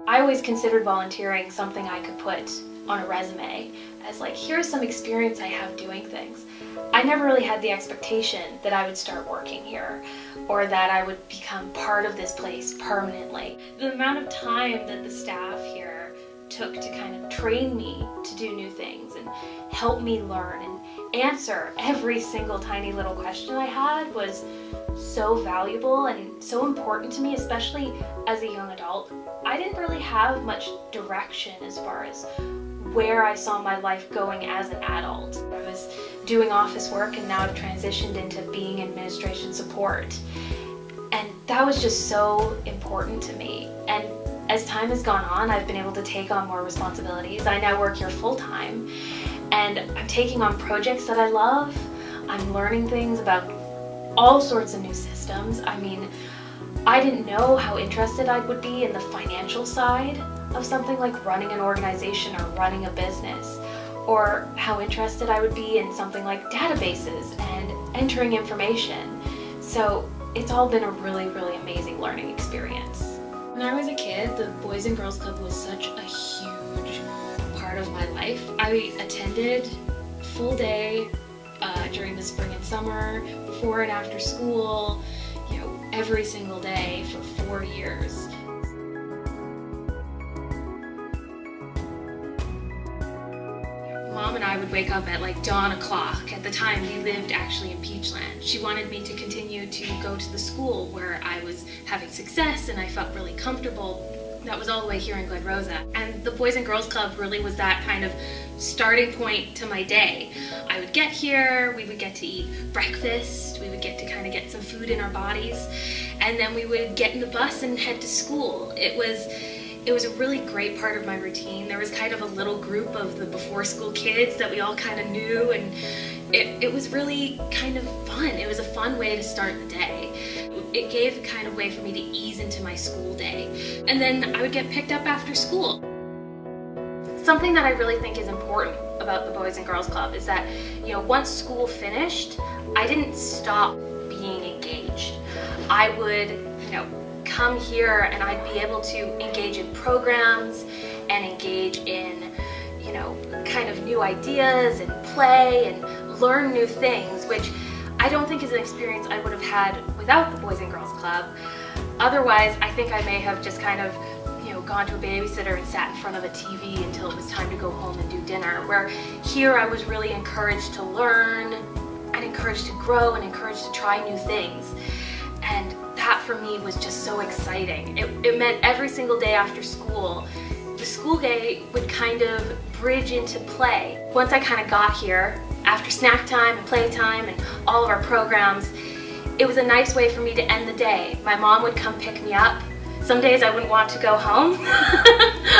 I always considered volunteering something I could put on a resume as like, here's some experience I have doing things. I never really had the expectation that I would start working here or that I would become part of this place permanently. The amount of time that the staff here took to kind of train me to do new things and help me learn and answer every single tiny little question I had was so valuable and so important to me, especially as a young adult. I didn't really have much direction as far as where I saw my life going as an adult. I was doing office work and now I've transitioned into being administration support. And that was just so important to me. And as time has gone on, I've been able to take on more responsibilities. I now work here full-time and I'm taking on projects that I love. I'm learning things about all sorts of new systems. I mean, I didn't know how interested I would be in the financial side of something like running an organization or running a business, or how interested I would be in something like databases and entering information. So it's all been a really, really amazing learning experience. When I was a kid, the Boys and Girls Club was such a huge part of my life. I attended full day during the spring and summer, before and after school, every single day for 4 years. Mom and I would wake up at like dawn o'clock. At the time, we lived actually in Peachland. She wanted me to continue to go to the school where I was having success and I felt really comfortable. That was all the way here in Glen Rosa. And the Boys and Girls Club really was that kind of starting point to my day. I would get here, we would get to eat breakfast, we would get to kind of get some food in our bodies, and then we would get in the bus and head to school. It was a really great part of my routine. There was kind of a little group of the before school kids that we all kind of knew, and it was really kind of fun. It was a fun way to start the day. It gave a kind of way for me to ease into my school day. And then I would get picked up after school. Something that I really think is important about the Boys and Girls Club is that, once school finished, I didn't stop being engaged. I would, come here and I'd be able to engage in programs and engage in, kind of new ideas and play and learn new things, which I don't think is an experience I would have had without the Boys and Girls Club. Otherwise, I think I may have just kind of, gone to a babysitter and sat in front of a TV until it was time to go home and do dinner, where here I was really encouraged to learn and encouraged to grow and encouraged to try new things. And that for me was just so exciting. It meant every single day after school, the school day would kind of bridge into play. Once I kind of got here, after snack time and playtime and all of our programs, it was a nice way for me to end the day. My mom would come pick me up. Some days I wouldn't want to go home.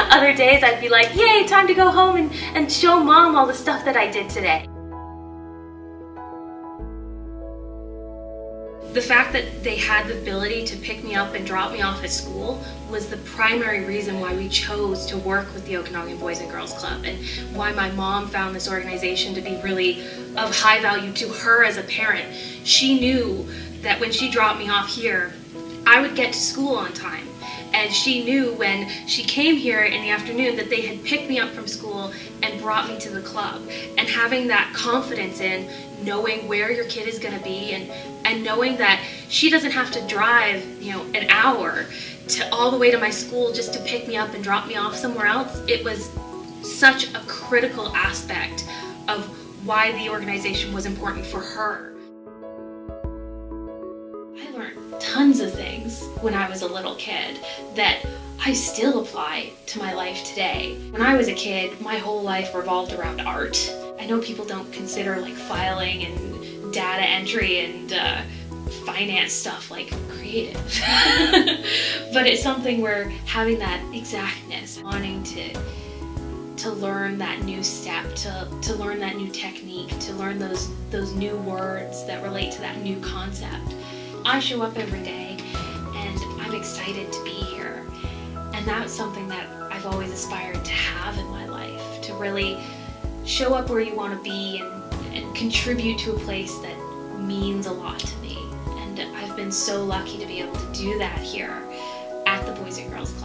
Other days I'd be like, yay, time to go home and show Mom all the stuff that I did today. The fact that they had the ability to pick me up and drop me off at school was the primary reason why we chose to work with the Okanagan Boys and Girls Club, and why my mom found this organization to be really of high value to her as a parent. She knew that when she dropped me off here, I would get to school on time. And she knew when she came here in the afternoon that they had picked me up from school and brought me to the club. And having that confidence in knowing where your kid is going to be and knowing that she doesn't have to drive, an hour to all the way to my school just to pick me up and drop me off somewhere else, it was such a critical aspect of why the organization was important for her. I learned tons of things when I was a little kid that I still apply to my life today. When I was a kid, my whole life revolved around art. I know people don't consider like filing and data entry and finance stuff like creative, but it's something where having that exactness, wanting to learn that new step, to learn that new technique, to learn those new words that relate to that new concept. I show up every day and I'm excited to be here, and that's something that I've always aspired to have in my life, to really show up where you want to be and contribute to a place that means a lot to me. And I've been so lucky to be able to do that here at the Boys and Girls Club.